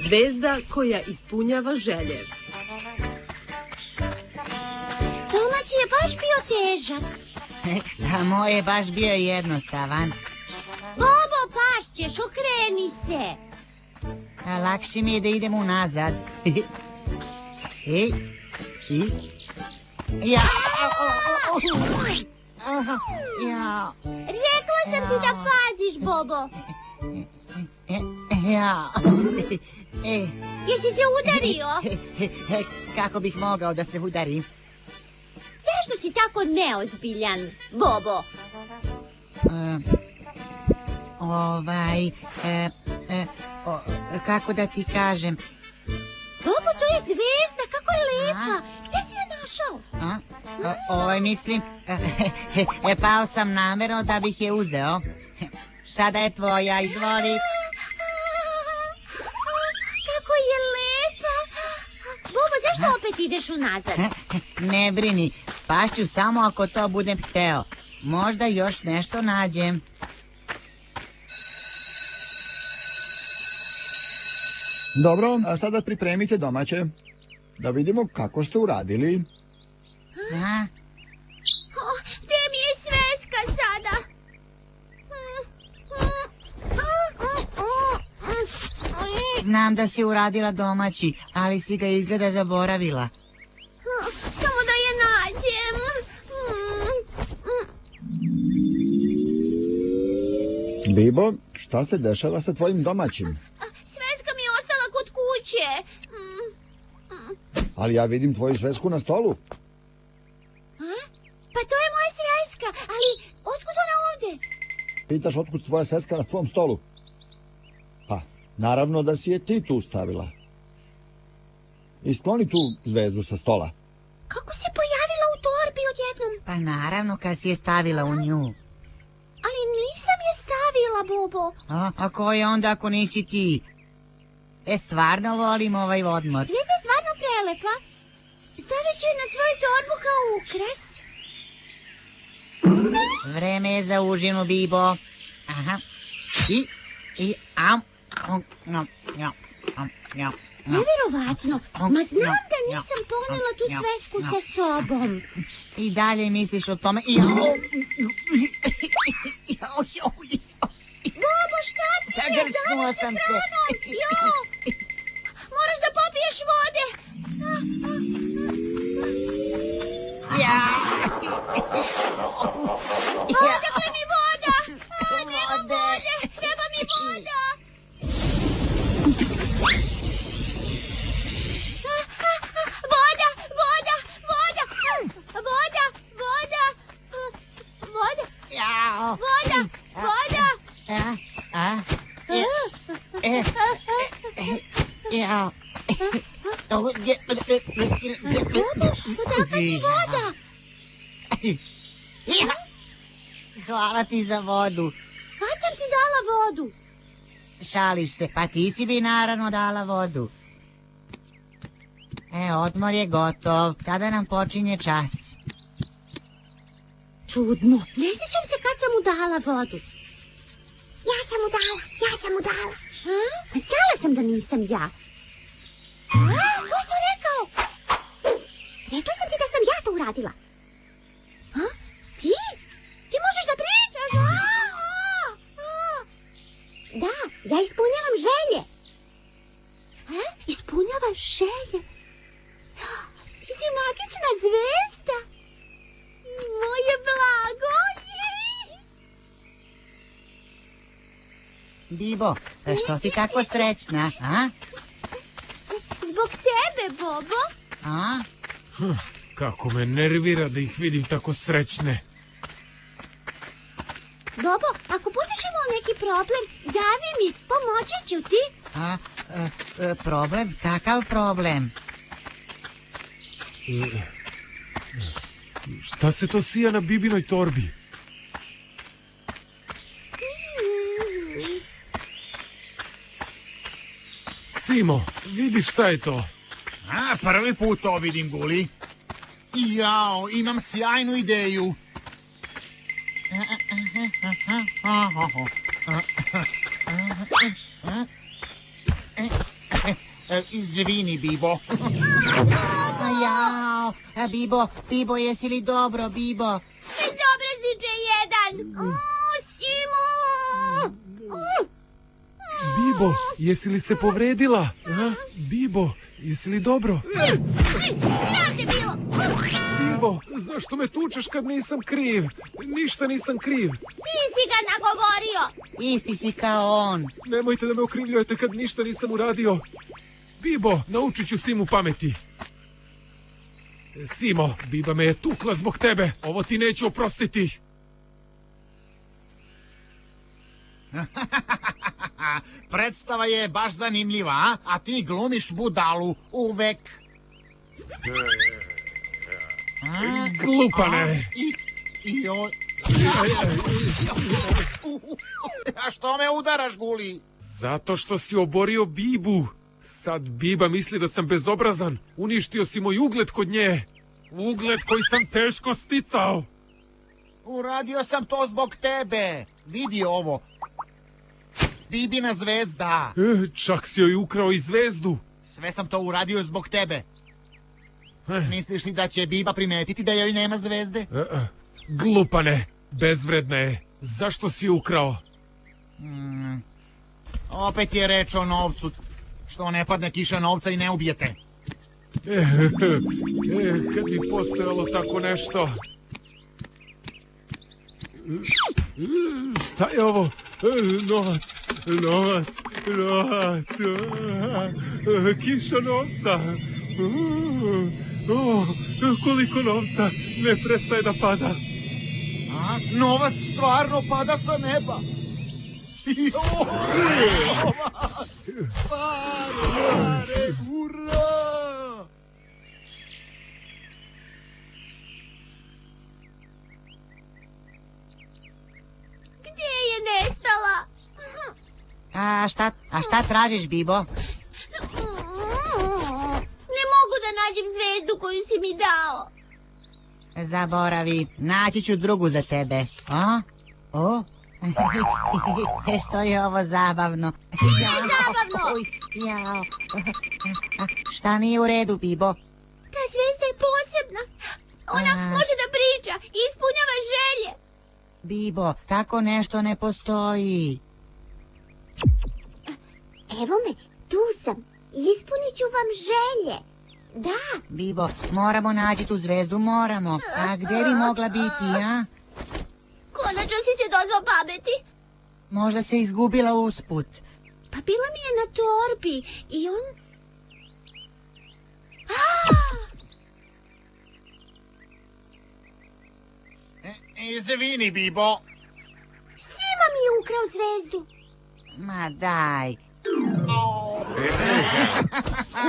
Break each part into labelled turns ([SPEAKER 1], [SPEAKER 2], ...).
[SPEAKER 1] Zvezda koja ispunjava želje.
[SPEAKER 2] Domaći je baš bio težak.
[SPEAKER 3] A moj je baš bio jednostavan.
[SPEAKER 2] Bobo, pašćeš, okreni se.
[SPEAKER 3] A lakše mi je da idem unazad. Ja.
[SPEAKER 2] Rekla sam ti da paziš, Bobo.
[SPEAKER 3] Ja.
[SPEAKER 2] Jesi se udario?
[SPEAKER 3] Kako bih mogao da se udarim?
[SPEAKER 2] Zašto si tako neozbiljan, Bobo?
[SPEAKER 3] Kako da ti kažem?
[SPEAKER 2] Bobo, to je zvezda, kako je lepa. Gde si je našao?
[SPEAKER 3] Mislim, pao sam namerno da bih je uzeo. Sada je tvoja, izvoli.
[SPEAKER 2] Kako je lepa. Bobo, zašto opet ideš unazad?
[SPEAKER 3] Ne brini, pašću samo ako to budem hteo. Možda još nešto nađem.
[SPEAKER 4] Dobro, a sada pripremite domaće. Da vidimo kako ste uradili.
[SPEAKER 2] Gde mi je sveska sada?
[SPEAKER 3] Znam da si uradila domaći, ali si ga izgleda zaboravila.
[SPEAKER 2] Samo da je nađem.
[SPEAKER 4] Bibo, šta se dešava sa tvojim domaćim?
[SPEAKER 2] Sveska mi je ostala kod kuće.
[SPEAKER 4] Ali ja vidim tvoju svesku na stolu.
[SPEAKER 2] Pa to je moja sveska, ali otkud ona ovde?
[SPEAKER 4] Pitaš otkud tvoja sveska na tvom stolu? Pa, naravno da si je ti tu stavila. I skloni tu zvezdu sa stola.
[SPEAKER 2] Kako se pojavila u torbi odjednom?
[SPEAKER 3] Pa naravno kad si je stavila u nju.
[SPEAKER 2] Ali nisam je stavila, Bobo.
[SPEAKER 3] A ko je onda ako nisi ti? Stvarno volim ovaj odmor.
[SPEAKER 2] Zvijezda je stvarno prelepa. Stavit ću je na svoju torbu kao ukras.
[SPEAKER 3] Vreme je za užinu, Bibo. Aha.
[SPEAKER 2] Neverovatno. Ma znam da nisam ponela tu svesku sa sobom.
[SPEAKER 3] I dalje misliš o tome.
[SPEAKER 2] Bobo, šta ti je?
[SPEAKER 3] Zagrcnula sam se.
[SPEAKER 2] Moraš da popiješ vode. Odakle mi voda? Nema vode. Treba mi voda. Voda, voda, voda. Voda, voda. Voda. Voda, voda. Bobo, odakle ti voda?
[SPEAKER 3] Hvala ti za vodu.
[SPEAKER 2] Kad sam ti dala vodu?
[SPEAKER 3] Šališ se, pa ti si bi naravno dala vodu. Odmor je gotov. Sada nam počinje čas.
[SPEAKER 2] Čudno. Ne sjećam se kad sam mu dala vodu. Ja sam mu dala. Znala sam da nisam ja. Ko je to rekao? Rekla sam ti da sam ja to uradila. Ti? Ti možeš da pričaš? Da, ja ispunjavam želje. Ispunjavaš želje? Ti si magična zvezda. I moje blago.
[SPEAKER 3] Bibo, što si tako srećna, a?
[SPEAKER 2] Zbog tebe, Bobo.
[SPEAKER 5] Kako me nervira da ih vidim tako srećne.
[SPEAKER 2] Bobo, ako budeš imao neki problem, javi mi, pomoći ću ti.
[SPEAKER 3] Problem? Kakav problem?
[SPEAKER 5] Šta se to sija na Bibinoj torbi? Simo, vidi šta je to?
[SPEAKER 6] Prvi put to vidim, Guli. Jao, imam sjajnu ideju. Izvini, Bibo.
[SPEAKER 3] Jao, Bibo, jesi li dobro, Bibo?
[SPEAKER 2] Bezobrazniče jedan! Simo!
[SPEAKER 5] Bibo, jesi li se povredila? A? Bibo, jesi li dobro?
[SPEAKER 2] Sram te bilo!
[SPEAKER 5] Bibo, zašto me tučeš kad nisam kriv? Ništa nisam kriv.
[SPEAKER 2] Ti si ga nagovorio!
[SPEAKER 3] Isti si kao on.
[SPEAKER 5] Nemojte da me okrivljujete kad ništa nisam uradio. Bibo, naučit ću Simu pameti. Simo, Biba me je tukla zbog tebe. Ovo ti neću oprostiti.
[SPEAKER 6] Predstava je baš zanimljiva, a ti glumiš budalu uvek.
[SPEAKER 5] Glupane.
[SPEAKER 6] A što me udaraš, Guli?
[SPEAKER 5] Zato što si oborio Bibu. Sad Biba misli da sam bezobrazan. Uništio si moj ugled kod nje. Ugled koji sam teško sticao.
[SPEAKER 6] Uradio sam to zbog tebe. Vidi ovo. Bibina zvezda.
[SPEAKER 5] Čak si joj ukrao i zvezdu.
[SPEAKER 6] Sve sam to uradio zbog tebe. Misliš li da će Biba primetiti da joj nema zvezde?
[SPEAKER 5] Glupane, bezvredne je. Zašto si je ukrao?
[SPEAKER 6] Opet je reč o novcu. Što ne padne kiša novca i ne ubijete.
[SPEAKER 5] Kad bi postojalo tako nešto. Šta je ovo? Novac. Kiša novca. Koliko novca ne prestaje da pada.
[SPEAKER 6] Novac stvarno pada sa neba. Pare, ura!
[SPEAKER 2] Gdje je nestala?
[SPEAKER 3] A šta tražiš, Bibo?
[SPEAKER 2] Ne mogu da nađem zvezdu koju si mi dao.
[SPEAKER 3] Zaboravi, naći ću drugu za tebe. O? Što je ovo zabavno?
[SPEAKER 2] Nije zabavno!
[SPEAKER 3] Jao. Šta nije u redu, Bibo?
[SPEAKER 2] Ta zvezda je posebna. Ona može da priča i ispunjava želje.
[SPEAKER 3] Bibo, tako nešto ne postoji.
[SPEAKER 2] Evo me, tu sam. Ispunit ću vam želje. Da.
[SPEAKER 3] Bibo, moramo naći tu zvezdu, moramo. A gdje bi mogla biti, a?
[SPEAKER 2] Konačno si se dozvao pameti.
[SPEAKER 3] Možda se izgubila usput.
[SPEAKER 2] Pa bila mi je na torbi i on...
[SPEAKER 6] Izvini, Bibo.
[SPEAKER 2] Sima mi je ukrao zvezdu.
[SPEAKER 3] Ma daj.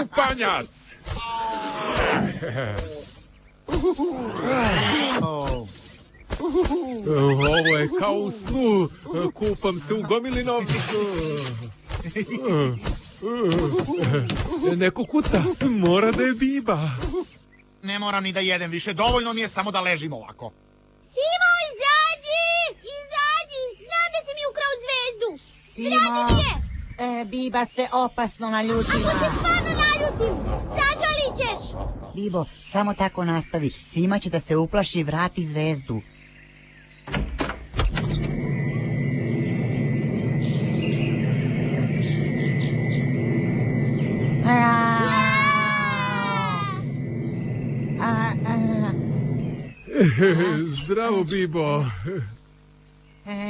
[SPEAKER 5] Kupanjac! Ovo je kao u snu. Kupam se u gomili novca. Neko kuca. Mora da je Biba.
[SPEAKER 6] Ne moram ni da jedem više, dovoljno mi je samo da ležim ovako.
[SPEAKER 2] Simo, izađi! Izađi! Znam da si mi ukrao zvezdu! Vrati mi je!
[SPEAKER 3] Biba se opasno naljutila.
[SPEAKER 2] Ako se stvarno naljutim, zažalit ćeš!
[SPEAKER 3] Bibo, samo tako nastavi. Sima će da se uplaši i vrati zvezdu.
[SPEAKER 5] Zdravo, Bibo.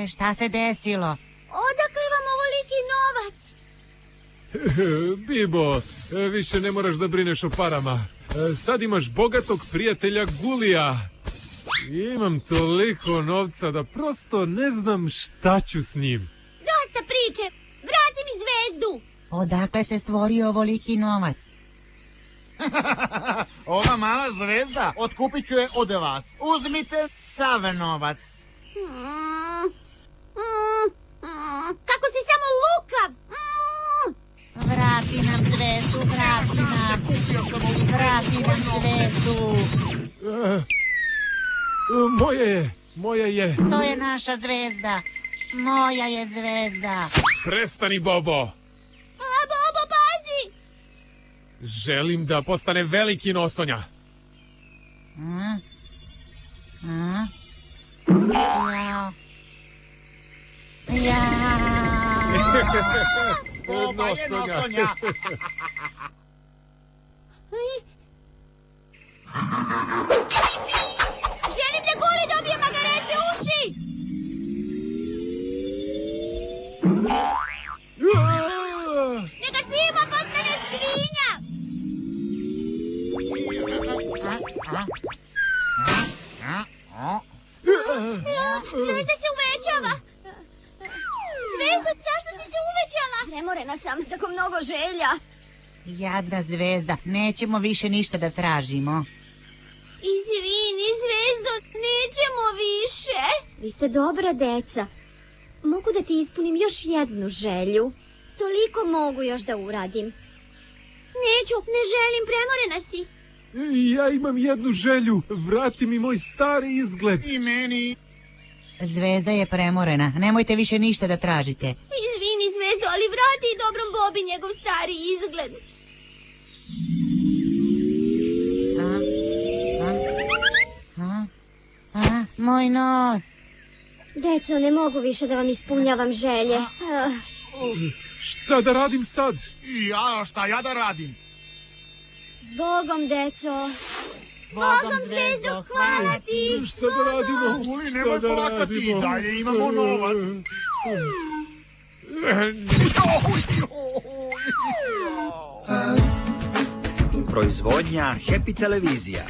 [SPEAKER 3] Šta se desilo?
[SPEAKER 2] Odakle vam ovoliki novac?
[SPEAKER 5] Bibo, više ne moraš da brineš o parama. Sad imaš bogatog prijatelja Gulija. Imam toliko novca da prosto ne znam šta ću s njim.
[SPEAKER 2] Dosta priče! Vrati mi zvezdu!
[SPEAKER 3] Odakle se stvorio ovoliki novac?
[SPEAKER 6] Ova mala zvezda, otkupit ću je od vas. Uzmite sav novac.
[SPEAKER 2] Kako si samo lukav!
[SPEAKER 3] Vrati nam zvezdu, vrati nam. Vrati nam zvezdu.
[SPEAKER 5] Moja je.
[SPEAKER 3] To je naša zvezda. Moja je zvezda.
[SPEAKER 5] Prestani, Bobo.
[SPEAKER 2] Bobo, pazi!
[SPEAKER 5] Želim da postane veliki nosonja.
[SPEAKER 3] Jao. Jao.
[SPEAKER 6] Oba je nosonja.
[SPEAKER 2] Želim da Guli dobije magareće uši! Neka svima postane svinja! Zvezda se uvećava! Zvezdo, zašto si se uvećala? Premorena sam, tako mnogo želja.
[SPEAKER 3] Jadna Zvezda, nećemo više ništa da tražimo.
[SPEAKER 2] Izvini, Zvezdo, nećemo više. Vi ste dobra deca. Mogu da ti ispunim još jednu želju. Toliko mogu još da uradim. Neću, ne želim, premorena si.
[SPEAKER 5] Ja imam jednu želju. Vrati mi moj stari izgled.
[SPEAKER 6] I meni.
[SPEAKER 3] Zvezda je premorena, nemojte više ništa da tražite.
[SPEAKER 2] Izvini, Zvezdo, ali vrati i dobrom Bobi njegov stari izgled.
[SPEAKER 3] Moj nos.
[SPEAKER 2] Deco, ne mogu više da vam ispunjavam želje.
[SPEAKER 5] Šta da radim sad?
[SPEAKER 6] Ja, šta ja da radim?
[SPEAKER 2] Zbogom, deco. Zbogom, Zvezdo, hvala ti.
[SPEAKER 5] Šta da radimo?
[SPEAKER 6] Guli,
[SPEAKER 5] Šta
[SPEAKER 6] nemoj
[SPEAKER 5] da
[SPEAKER 6] plakati,
[SPEAKER 5] radimo?
[SPEAKER 6] dalje imamo novac.
[SPEAKER 7] Proizvodnja Happy Televizija.